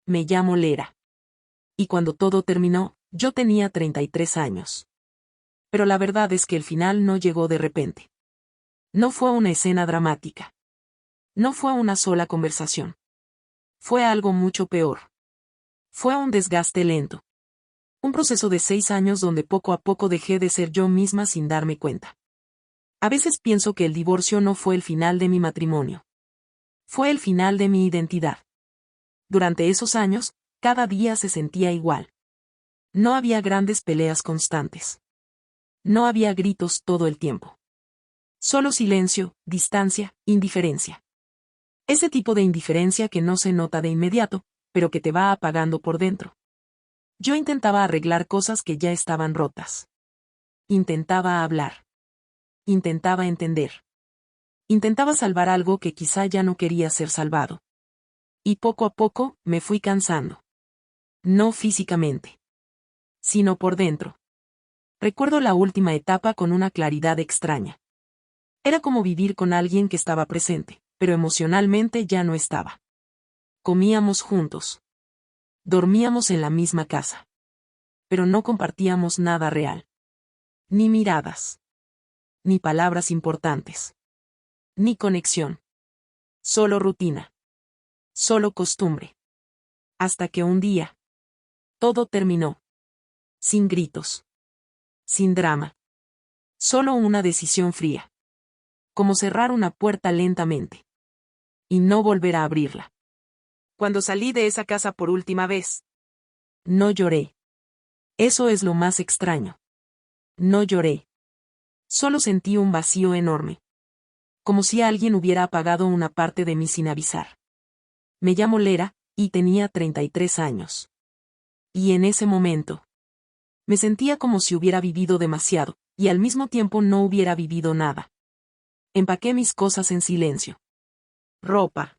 me llamo Lera. Y cuando todo terminó, yo tenía 33 años. Pero la verdad es que el final no llegó de repente. No fue una escena dramática. No fue una sola conversación. Fue algo mucho peor. Fue un desgaste lento. Un proceso de 6 años donde poco a poco dejé de ser yo misma sin darme cuenta. A veces pienso que el divorcio no fue el final de mi matrimonio. Fue el final de mi identidad. Durante esos años, cada día se sentía igual. No había grandes peleas constantes. No había gritos todo el tiempo. Solo silencio, distancia, indiferencia. Ese tipo de indiferencia que no se nota de inmediato, pero que te va apagando por dentro. Yo intentaba arreglar cosas que ya estaban rotas. Intentaba hablar. Intentaba entender. Intentaba salvar algo que quizá ya no quería ser salvado. Y poco a poco, me fui cansando. No físicamente, sino por dentro. Recuerdo la última etapa con una claridad extraña. Era como vivir con alguien que estaba presente, pero emocionalmente ya no estaba. Comíamos juntos. Dormíamos en la misma casa. Pero no compartíamos nada real. Ni miradas. Ni palabras importantes. Ni conexión. Solo rutina. Solo costumbre. Hasta que un día. Todo terminó. Sin gritos. Sin drama. Solo una decisión fría. Como cerrar una puerta lentamente. Y no volver a abrirla. Cuando salí de esa casa por última vez. No lloré. Eso es lo más extraño. No lloré. Solo sentí un vacío enorme. Como si alguien hubiera apagado una parte de mí sin avisar. Me llamo Lera, y tenía 33 años. Y en ese momento. Me sentía como si hubiera vivido demasiado, y al mismo tiempo no hubiera vivido nada. Empaqué mis cosas en silencio. Ropa.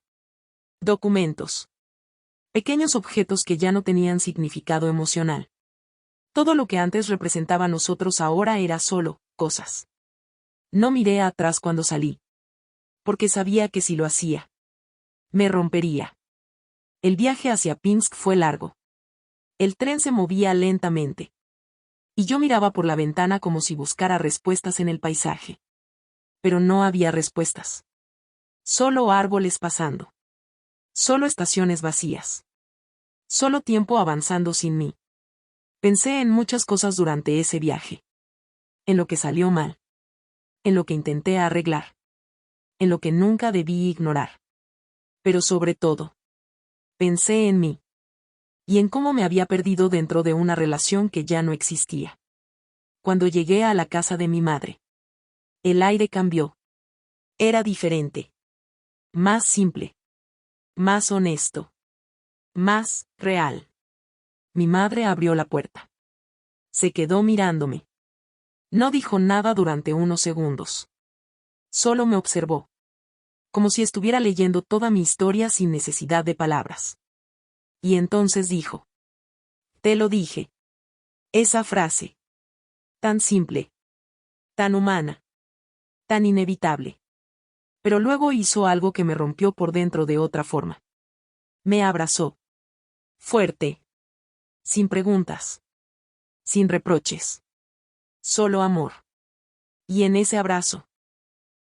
Documentos. Pequeños objetos que ya no tenían significado emocional. Todo lo que antes representaba a nosotros ahora era solo cosas. No miré atrás cuando salí. Porque sabía que si lo hacía, me rompería. El viaje hacia Pinsk fue largo. El tren se movía lentamente. Y yo miraba por la ventana como si buscara respuestas en el paisaje. Pero no había respuestas. Solo árboles pasando. Solo estaciones vacías. Solo tiempo avanzando sin mí. Pensé en muchas cosas durante ese viaje. En lo que salió mal. En lo que intenté arreglar. En lo que nunca debí ignorar. Pero sobre todo, pensé en mí. Y en cómo me había perdido dentro de una relación que ya no existía. Cuando llegué a la casa de mi madre. El aire cambió. Era diferente. Más simple. Más honesto. Más real. Mi madre abrió la puerta. Se quedó mirándome. No dijo nada durante unos segundos. Solo me observó. Como si estuviera leyendo toda mi historia sin necesidad de palabras. Y entonces dijo. Te lo dije. Esa frase. Tan simple. Tan humana. Tan inevitable. Pero luego hizo algo que me rompió por dentro de otra forma. Me abrazó. Fuerte. Sin preguntas. Sin reproches. Solo amor. Y en ese abrazo.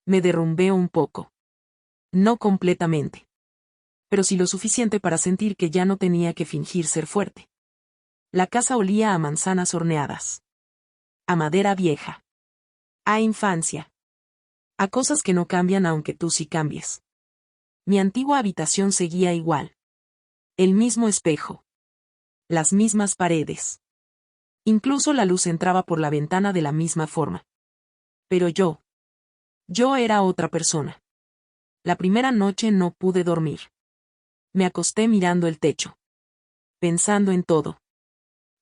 Me derrumbé un poco. No completamente. Pero sí lo suficiente para sentir que ya no tenía que fingir ser fuerte. La casa olía a manzanas horneadas. A madera vieja. A infancia. A cosas que no cambian aunque tú sí cambies. Mi antigua habitación seguía igual. El mismo espejo. Las mismas paredes. Incluso la luz entraba por la ventana de la misma forma. Pero yo era otra persona. La primera noche no pude dormir. Me acosté mirando el techo. Pensando en todo.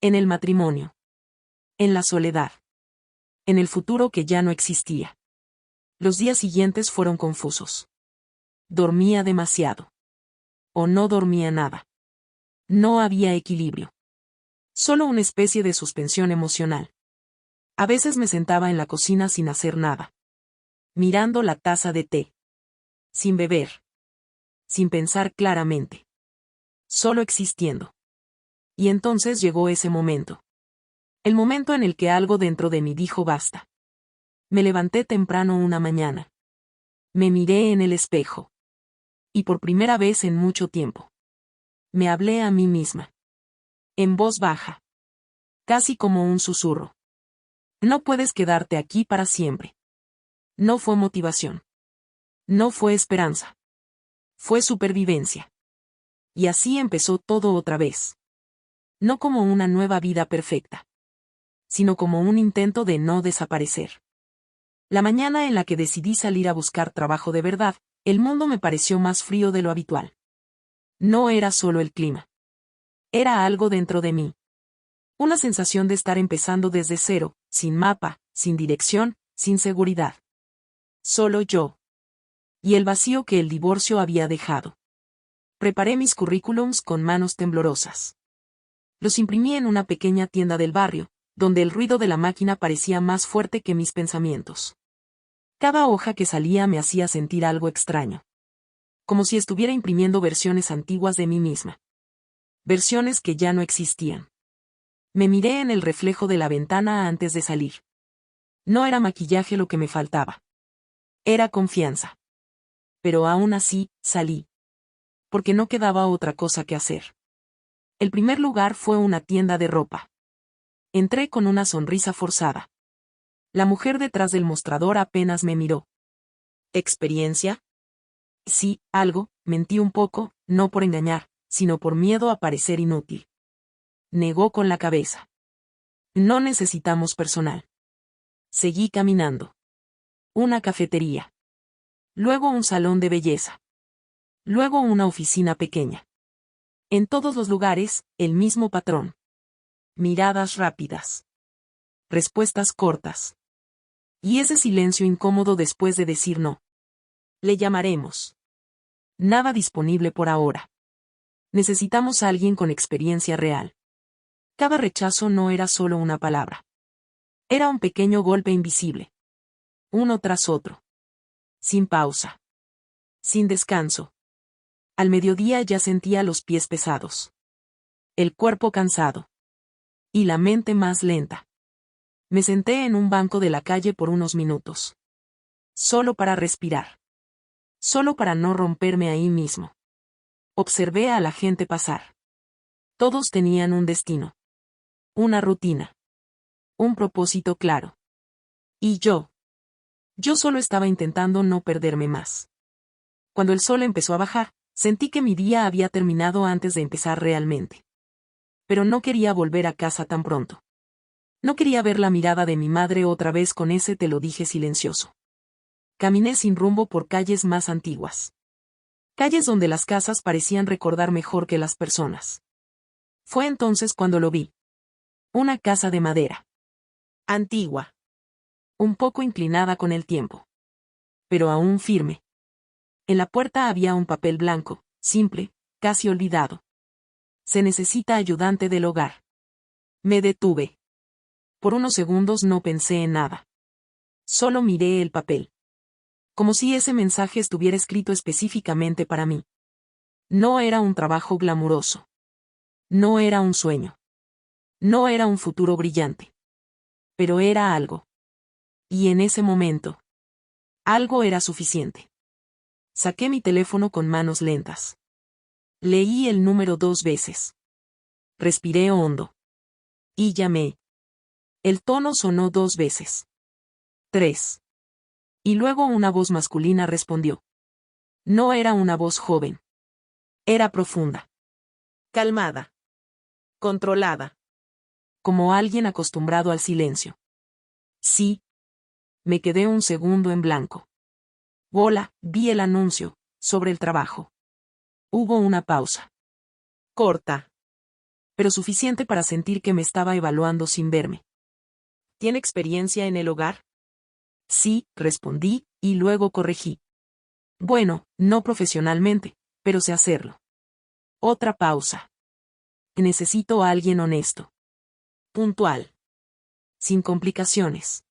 En el matrimonio. En la soledad. En el futuro que ya no existía. Los días siguientes fueron confusos. Dormía demasiado. O no dormía nada. No había equilibrio. Solo una especie de suspensión emocional. A veces me sentaba en la cocina sin hacer nada. Mirando la taza de té. Sin beber. Sin pensar claramente. Solo existiendo. Y entonces llegó ese momento. El momento en el que algo dentro de mí dijo basta. Me levanté temprano una mañana. Me miré en el espejo. Y por primera vez en mucho tiempo. Me hablé a mí misma. En voz baja. Casi como un susurro. No puedes quedarte aquí para siempre. No fue motivación. No fue esperanza. Fue supervivencia. Y así empezó todo otra vez. No como una nueva vida perfecta, sino como un intento de no desaparecer. La mañana en la que decidí salir a buscar trabajo de verdad, el mundo me pareció más frío de lo habitual. No era solo el clima. Era algo dentro de mí. Una sensación de estar empezando desde cero, sin mapa, sin dirección, sin seguridad. Solo yo. Y el vacío que el divorcio había dejado. Preparé mis currículums con manos temblorosas. Los imprimí en una pequeña tienda del barrio, donde el ruido de la máquina parecía más fuerte que mis pensamientos. Cada hoja que salía me hacía sentir algo extraño. Como si estuviera imprimiendo versiones antiguas de mí misma. Versiones que ya no existían. Me miré en el reflejo de la ventana antes de salir. No era maquillaje lo que me faltaba. Era confianza. Pero aún así, salí. Porque no quedaba otra cosa que hacer. El primer lugar fue una tienda de ropa. Entré con una sonrisa forzada. La mujer detrás del mostrador apenas me miró. ¿Experiencia? Sí, algo, mentí un poco, no por engañar, sino por miedo a parecer inútil. Negó con la cabeza. No necesitamos personal. Seguí caminando. Una cafetería. Luego un salón de belleza. Luego una oficina pequeña. En todos los lugares, el mismo patrón. Miradas rápidas. Respuestas cortas. Y ese silencio incómodo después de decir no. Le llamaremos. Nada disponible por ahora. Necesitamos a alguien con experiencia real. Cada rechazo no era solo una palabra. Era un pequeño golpe invisible. Uno tras otro. Sin pausa. Sin descanso. Al mediodía ya sentía los pies pesados. El cuerpo cansado. Y la mente más lenta. Me senté en un banco de la calle por unos minutos. Solo para respirar. Solo para no romperme ahí mismo. Observé a la gente pasar. Todos tenían un destino. Una rutina. Un propósito claro. Y yo. Yo solo estaba intentando no perderme más. Cuando el sol empezó a bajar, sentí que mi día había terminado antes de empezar realmente. Pero no quería volver a casa tan pronto. No quería ver la mirada de mi madre otra vez con ese te lo dije silencioso. Caminé sin rumbo por calles más antiguas. Calles donde las casas parecían recordar mejor que las personas. Fue entonces cuando lo vi. Una casa de madera. Antigua. Un poco inclinada con el tiempo. Pero aún firme. En la puerta había un papel blanco, simple, casi olvidado. Se necesita ayudante del hogar. Me detuve. Por unos segundos no pensé en nada. Solo miré el papel. Como si ese mensaje estuviera escrito específicamente para mí. No era un trabajo glamuroso. No era un sueño. No era un futuro brillante. Pero era algo. Y en ese momento, algo era suficiente. Saqué mi teléfono con manos lentas. Leí el número 2 veces. Respiré hondo. Y llamé. El tono sonó 2 veces. 3. Y luego una voz masculina respondió. No era una voz joven. Era profunda. Calmada. Controlada. Como alguien acostumbrado al silencio. Sí. Me quedé un segundo en blanco. Hola, vi el anuncio, sobre el trabajo. Hubo una pausa. Corta. Pero suficiente para sentir que me estaba evaluando sin verme. ¿Tiene experiencia en el hogar? Sí, respondí, y luego corregí. Bueno, no profesionalmente, pero sé hacerlo. Otra pausa. Necesito a alguien honesto. Puntual. Sin complicaciones.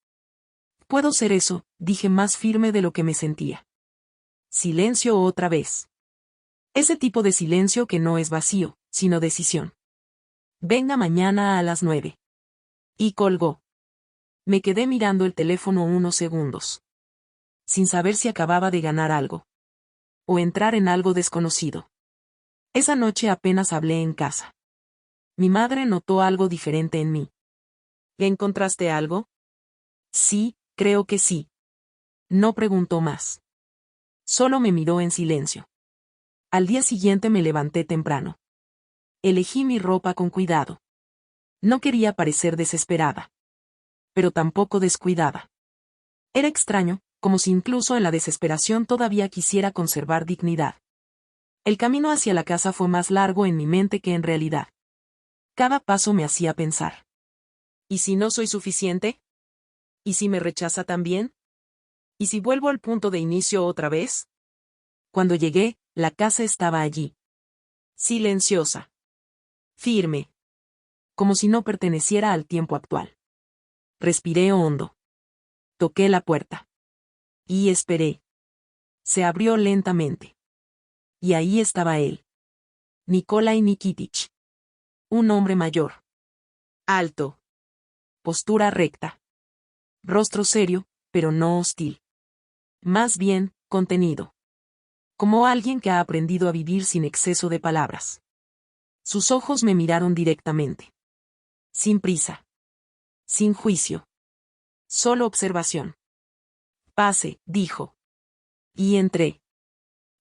Puedo ser eso, dije más firme de lo que me sentía. Silencio otra vez. Ese tipo de silencio que no es vacío, sino decisión. Venga mañana a las 9. Y colgó. Me quedé mirando el teléfono unos segundos. Sin saber si acababa de ganar algo. O entrar en algo desconocido. Esa noche apenas hablé en casa. Mi madre notó algo diferente en mí. ¿Encontraste algo? Sí, creo que sí. No preguntó más. Solo me miró en silencio. Al día siguiente me levanté temprano. Elegí mi ropa con cuidado. No quería parecer desesperada. Pero tampoco descuidada. Era extraño, como si incluso en la desesperación todavía quisiera conservar dignidad. El camino hacia la casa fue más largo en mi mente que en realidad. Cada paso me hacía pensar. ¿Y si no soy suficiente? ¿Y si me rechaza también? ¿Y si vuelvo al punto de inicio otra vez? Cuando llegué, la casa estaba allí. Silenciosa. Firme. Como si no perteneciera al tiempo actual. Respiré hondo. Toqué la puerta. Y esperé. Se abrió lentamente. Y ahí estaba él. Nikolai Nikitich. Un hombre mayor. Alto. Postura recta. Rostro serio, pero no hostil. Más bien, contenido. Como alguien que ha aprendido a vivir sin exceso de palabras. Sus ojos me miraron directamente. Sin prisa. Sin juicio. Solo observación. Pase, dijo. Y entré.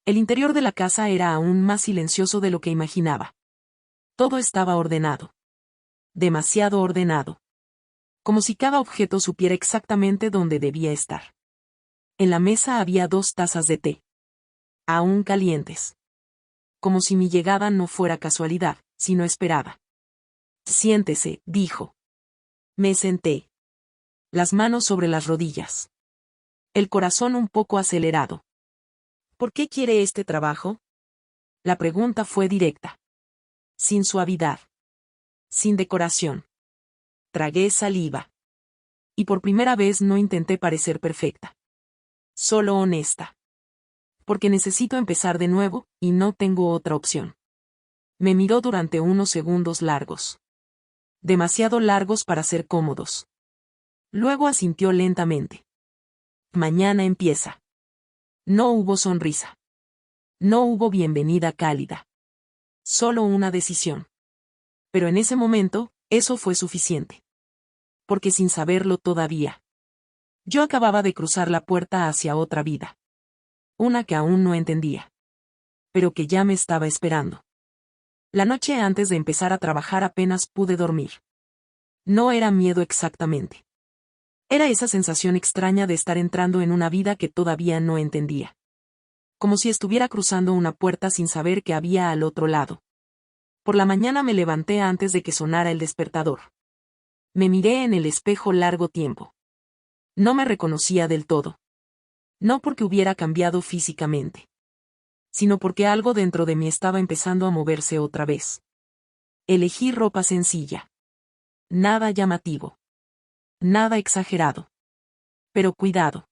El interior de la casa era aún más silencioso de lo que imaginaba. Todo estaba ordenado. Demasiado ordenado. Como si cada objeto supiera exactamente dónde debía estar. En la mesa había 2 tazas de té. Aún calientes. Como si mi llegada no fuera casualidad, sino esperada. Siéntese, dijo. Me senté. Las manos sobre las rodillas. El corazón un poco acelerado. ¿Por qué quiere este trabajo? La pregunta fue directa. Sin suavidad. Sin decoración. Tragué saliva. Y por primera vez no intenté parecer perfecta. Solo honesta. Porque necesito empezar de nuevo, y no tengo otra opción. Me miró durante unos segundos largos. Demasiado largos para ser cómodos. Luego asintió lentamente. Mañana empieza. No hubo sonrisa. No hubo bienvenida cálida. Solo una decisión. Pero en ese momento, eso fue suficiente. Porque sin saberlo todavía. Yo acababa de cruzar la puerta hacia otra vida. Una que aún no entendía. Pero que ya me estaba esperando. La noche antes de empezar a trabajar apenas pude dormir. No era miedo exactamente. Era esa sensación extraña de estar entrando en una vida que todavía no entendía. Como si estuviera cruzando una puerta sin saber qué había al otro lado. Por la mañana me levanté antes de que sonara el despertador. Me miré en el espejo largo tiempo. No me reconocía del todo. No porque hubiera cambiado físicamente. Sino porque algo dentro de mí estaba empezando a moverse otra vez. Elegí ropa sencilla. Nada llamativo. Nada exagerado. Pero cuidado.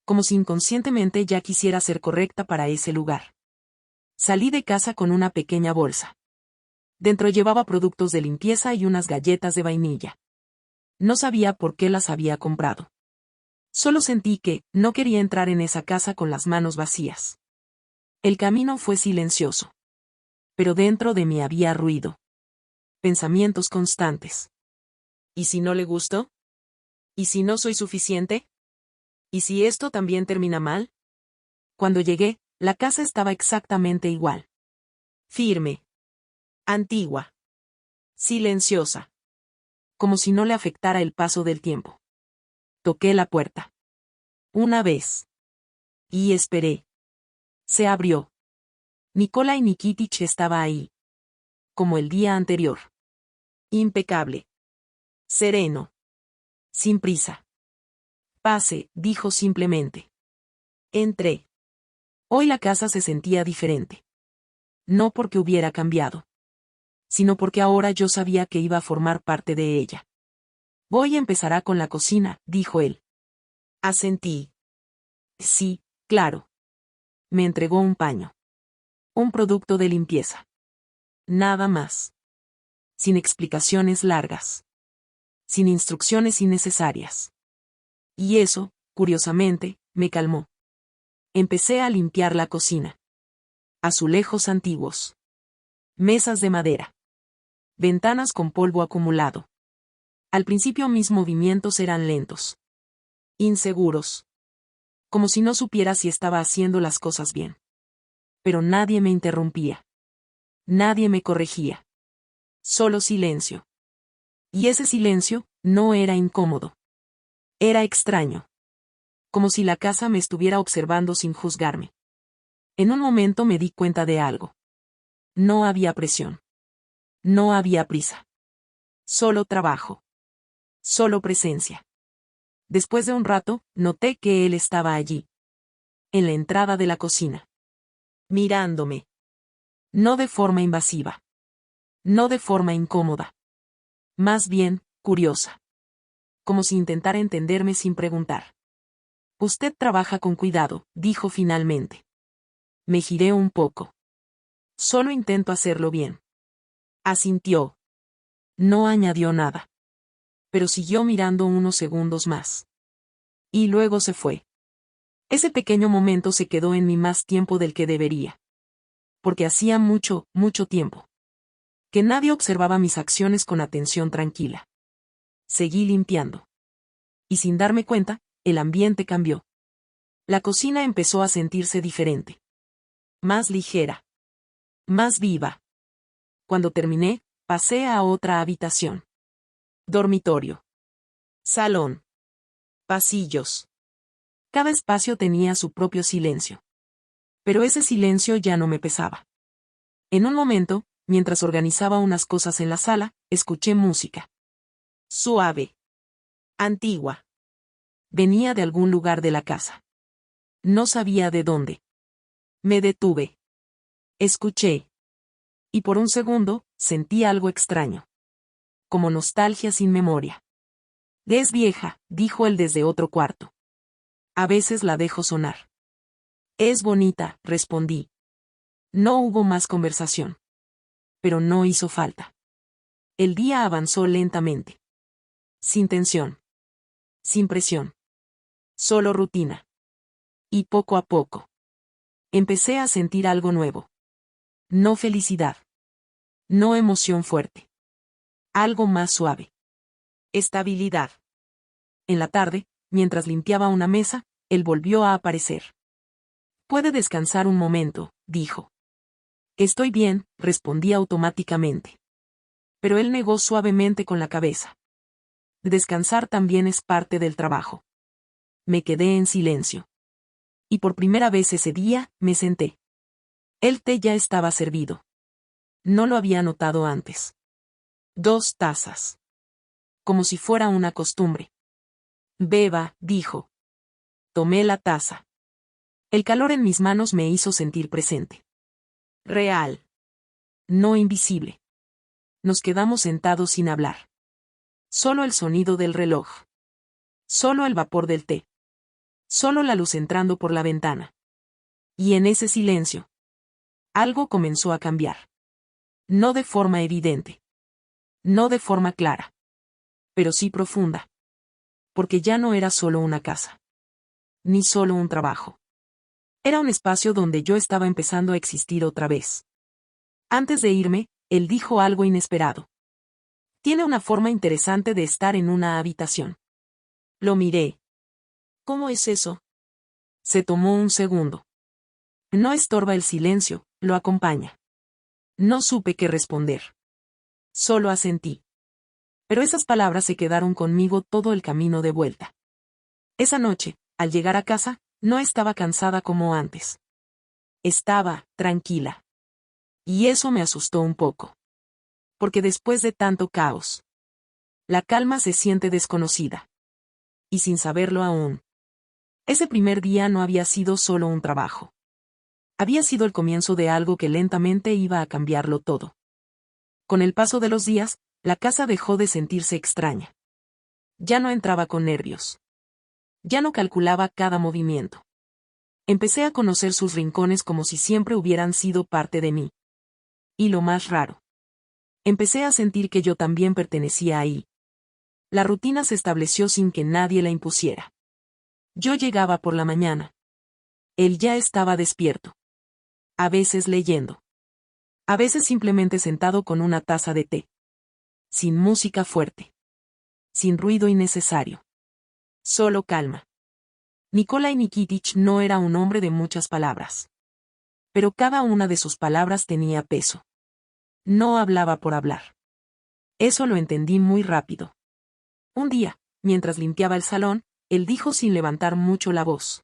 Como si inconscientemente ya quisiera ser correcta para ese lugar. Salí de casa con una pequeña bolsa. Dentro llevaba productos de limpieza y unas galletas de vainilla. No sabía por qué las había comprado. Solo sentí que no quería entrar en esa casa con las manos vacías. El camino fue silencioso. Pero dentro de mí había ruido. Pensamientos constantes. ¿Y si no le gustó? ¿Y si no soy suficiente? ¿Y si esto también termina mal? Cuando llegué, la casa estaba exactamente igual. Firme. Antigua. Silenciosa. Como si no le afectara el paso del tiempo. Toqué la puerta. Una vez. Y esperé. Se abrió. Nikolai Nikitich estaba ahí. Como el día anterior. Impecable. Sereno. Sin prisa. Pase, dijo simplemente. Entré. Hoy la casa se sentía diferente. No porque hubiera cambiado. Sino porque ahora yo sabía que iba a formar parte de ella. Voy a empezar con la cocina, dijo él. Asentí. Sí, claro. Me entregó un paño. Un producto de limpieza. Nada más. Sin explicaciones largas. Sin instrucciones innecesarias. Y eso, curiosamente, me calmó. Empecé a limpiar la cocina. Azulejos antiguos. Mesas de madera. Ventanas con polvo acumulado. Al principio mis movimientos eran lentos. Inseguros. Como si no supiera si estaba haciendo las cosas bien. Pero nadie me interrumpía. Nadie me corregía. Solo silencio. Y ese silencio no era incómodo. Era extraño. Como si la casa me estuviera observando sin juzgarme. En un momento me di cuenta de algo. No había presión. No había prisa. Solo trabajo. Solo presencia. Después de un rato, noté que él estaba allí. En la entrada de la cocina. Mirándome. No de forma invasiva. No de forma incómoda. Más bien, curiosa. Como si intentara entenderme sin preguntar. Usted trabaja con cuidado, dijo finalmente. Me giré un poco. Solo intento hacerlo bien. Asintió. No añadió nada. Pero siguió mirando unos segundos más. Y luego se fue. Ese pequeño momento se quedó en mí más tiempo del que debería. Porque hacía mucho, mucho tiempo. Que nadie observaba mis acciones con atención tranquila. Seguí limpiando. Y sin darme cuenta, el ambiente cambió. La cocina empezó a sentirse diferente. Más ligera. Más viva. Cuando terminé, pasé a otra habitación. Dormitorio. Salón. Pasillos. Cada espacio tenía su propio silencio. Pero ese silencio ya no me pesaba. En un momento, mientras organizaba unas cosas en la sala, escuché música. Suave. Antigua. Venía de algún lugar de la casa. No sabía de dónde. Me detuve. Escuché. Y por un segundo, sentí algo extraño. Como nostalgia sin memoria. Es vieja, dijo él desde otro cuarto. A veces la dejo sonar. Es bonita, respondí. No hubo más conversación. Pero no hizo falta. El día avanzó lentamente. Sin tensión. Sin presión. Solo rutina. Y poco a poco. Empecé a sentir algo nuevo. No felicidad. No emoción fuerte. Algo más suave. Estabilidad. En la tarde, mientras limpiaba una mesa, él volvió a aparecer. Puede descansar un momento, dijo. Estoy bien, respondí automáticamente. Pero él negó suavemente con la cabeza. Descansar también es parte del trabajo. Me quedé en silencio. Y por primera vez ese día, me senté. El té ya estaba servido. No lo había notado antes. 2 tazas. Como si fuera una costumbre. Beba, dijo. Tomé la taza. El calor en mis manos me hizo sentir presente. Real. No invisible. Nos quedamos sentados sin hablar. Solo el sonido del reloj. Solo el vapor del té. Solo la luz entrando por la ventana. Y en ese silencio, algo comenzó a cambiar. No de forma evidente. No de forma clara. Pero sí profunda. Porque ya no era solo una casa. Ni solo un trabajo. Era un espacio donde yo estaba empezando a existir otra vez. Antes de irme, él dijo algo inesperado. Tiene una forma interesante de estar en una habitación. Lo miré. ¿Cómo es eso? Se tomó un segundo. No estorba el silencio, lo acompaña. No supe qué responder. Solo asentí. Pero esas palabras se quedaron conmigo todo el camino de vuelta. Esa noche, al llegar a casa, no estaba cansada como antes. Estaba tranquila. Y eso me asustó un poco. Porque después de tanto caos, la calma se siente desconocida. Y sin saberlo aún. Ese primer día no había sido solo un trabajo. Había sido el comienzo de algo que lentamente iba a cambiarlo todo. Con el paso de los días, la casa dejó de sentirse extraña. Ya no entraba con nervios. Ya no calculaba cada movimiento. Empecé a conocer sus rincones como si siempre hubieran sido parte de mí. Y lo más raro. Empecé a sentir que yo también pertenecía ahí. La rutina se estableció sin que nadie la impusiera. Yo llegaba por la mañana. Él ya estaba despierto. A veces leyendo. A veces simplemente sentado con una taza de té. Sin música fuerte. Sin ruido innecesario. Solo calma. Nikolai Nikitich no era un hombre de muchas palabras. Pero cada una de sus palabras tenía peso. No hablaba por hablar. Eso lo entendí muy rápido. Un día, mientras limpiaba el salón, él dijo sin levantar mucho la voz.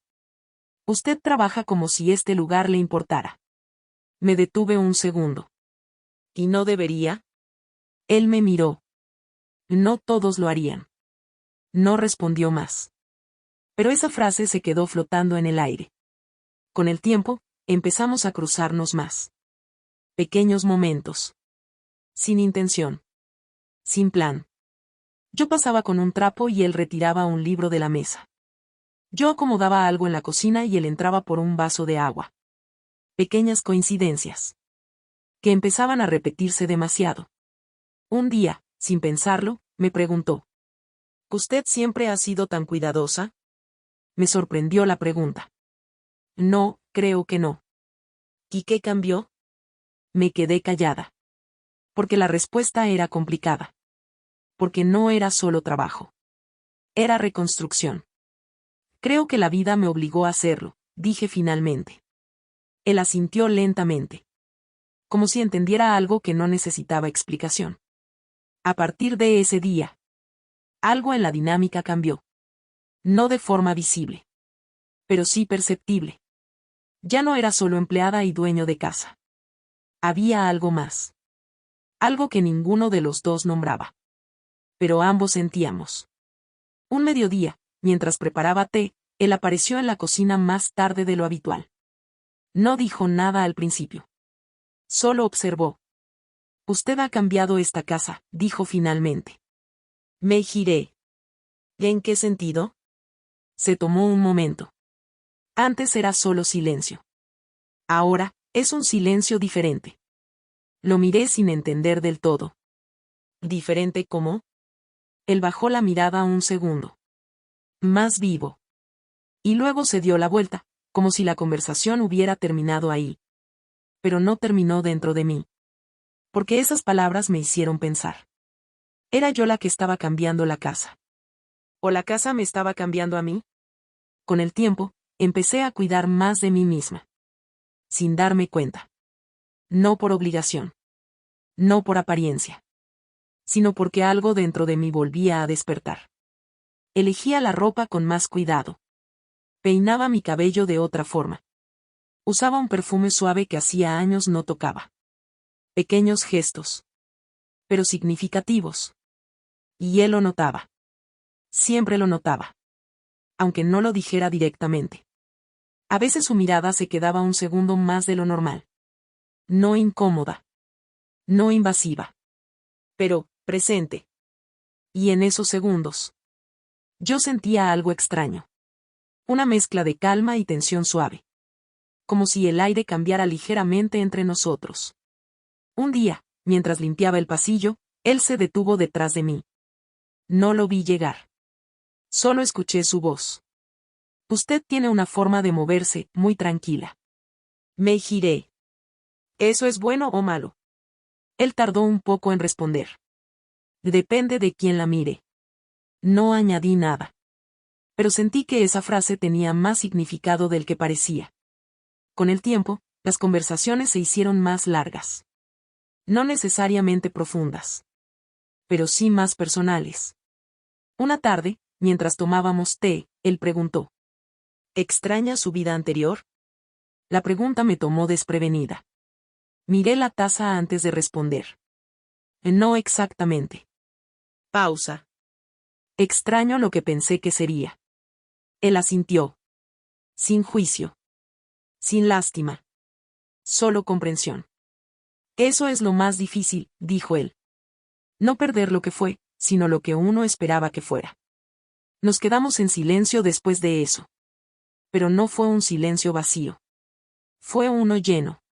Usted trabaja como si este lugar le importara. Me detuve un segundo. ¿Y no debería? Él me miró. No todos lo harían. No respondió más. Pero esa frase se quedó flotando en el aire. Con el tiempo, empezamos a cruzarnos más. Pequeños momentos. Sin intención. Sin plan. Yo pasaba con un trapo y él retiraba un libro de la mesa. Yo acomodaba algo en la cocina y él entraba por un vaso de agua. Pequeñas coincidencias. Que empezaban a repetirse demasiado. Un día, sin pensarlo, me preguntó. ¿Usted siempre ha sido tan cuidadosa? Me sorprendió la pregunta. No, creo que no. ¿Y qué cambió? Me quedé callada. Porque la respuesta era complicada. Porque no era solo trabajo. Era reconstrucción. Creo que la vida me obligó a hacerlo, dije finalmente. Él asintió lentamente. Como si entendiera algo que no necesitaba explicación. A partir de ese día, algo en la dinámica cambió. No de forma visible. Pero sí perceptible. Ya no era solo empleada y dueño de casa. Había algo más. Algo que ninguno de los dos nombraba. Pero ambos sentíamos. Un mediodía, mientras preparaba té, él apareció en la cocina más tarde de lo habitual. No dijo nada al principio. Solo observó. Usted ha cambiado esta casa, dijo finalmente. Me giré. ¿En qué sentido? Se tomó un momento. Antes era solo silencio. Ahora, es un silencio diferente. Lo miré sin entender del todo. ¿Diferente cómo? Él bajó la mirada un segundo. Más vivo. Y luego se dio la vuelta, como si la conversación hubiera terminado ahí. Pero no terminó dentro de mí. Porque esas palabras me hicieron pensar. ¿Era yo la que estaba cambiando la casa? ¿O la casa me estaba cambiando a mí? Con el tiempo, empecé a cuidar más de mí misma. Sin darme cuenta. No por obligación. No por apariencia. Sino porque algo dentro de mí volvía a despertar. Elegía la ropa con más cuidado. Peinaba mi cabello de otra forma. Usaba un perfume suave que hacía años no tocaba. Pequeños gestos. Pero significativos. Y él lo notaba. Siempre lo notaba. Aunque no lo dijera directamente. A veces su mirada se quedaba un segundo más de lo normal. No incómoda. No invasiva. Pero, presente. Y en esos segundos, yo sentía algo extraño. Una mezcla de calma y tensión suave. Como si el aire cambiara ligeramente entre nosotros. Un día, mientras limpiaba el pasillo, él se detuvo detrás de mí. No lo vi llegar. Solo escuché su voz. Usted tiene una forma de moverse, muy tranquila. Me giré. ¿Eso es bueno o malo? Él tardó un poco en responder. Depende de quién la mire. No añadí nada. Pero sentí que esa frase tenía más significado del que parecía. Con el tiempo, las conversaciones se hicieron más largas. No necesariamente profundas. Pero sí más personales. Una tarde, mientras tomábamos té, él preguntó. ¿Extraña su vida anterior? La pregunta me tomó desprevenida. Miré la taza antes de responder. No exactamente. Pausa. Extraño lo que pensé que sería. Él asintió. Sin juicio. Sin lástima. Solo comprensión. Eso es lo más difícil, dijo él. No perder lo que fue, sino lo que uno esperaba que fuera. Nos quedamos en silencio después de eso. pero no fue un silencio vacío. Fue uno lleno.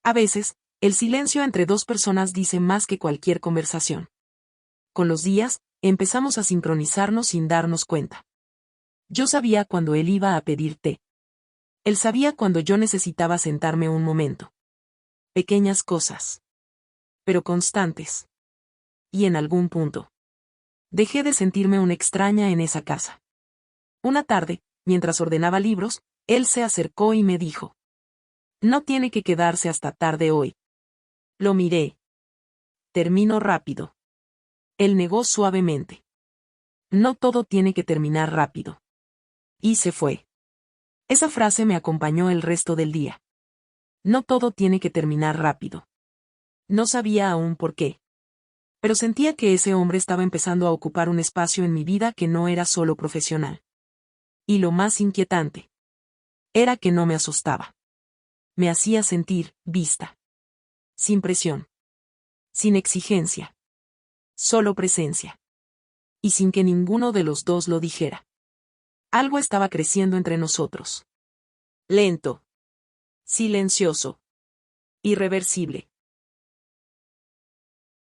A veces, el silencio entre dos personas dice más que cualquier conversación. Con los días, empezamos a sincronizarnos sin darnos cuenta. Yo sabía cuando él iba a pedir té. Él sabía cuando yo necesitaba sentarme un momento. Pequeñas cosas. Pero constantes. Y en algún punto. Dejé de sentirme una extraña en esa casa. Una tarde, mientras ordenaba libros, él se acercó y me dijo: «No tiene que quedarse hasta tarde hoy». Lo miré. «Termino rápido». Él negó suavemente. «No todo tiene que terminar rápido». Y se fue. Esa frase me acompañó el resto del día. No todo tiene que terminar rápido. No sabía aún por qué. Pero sentía que ese hombre estaba empezando a ocupar un espacio en mi vida que no era solo profesional. Y lo más inquietante era que no me asustaba. Me hacía sentir vista. Sin presión. Sin exigencia. Solo presencia. Y sin que ninguno de los dos lo dijera. Algo estaba creciendo entre nosotros. Lento. Silencioso. Irreversible.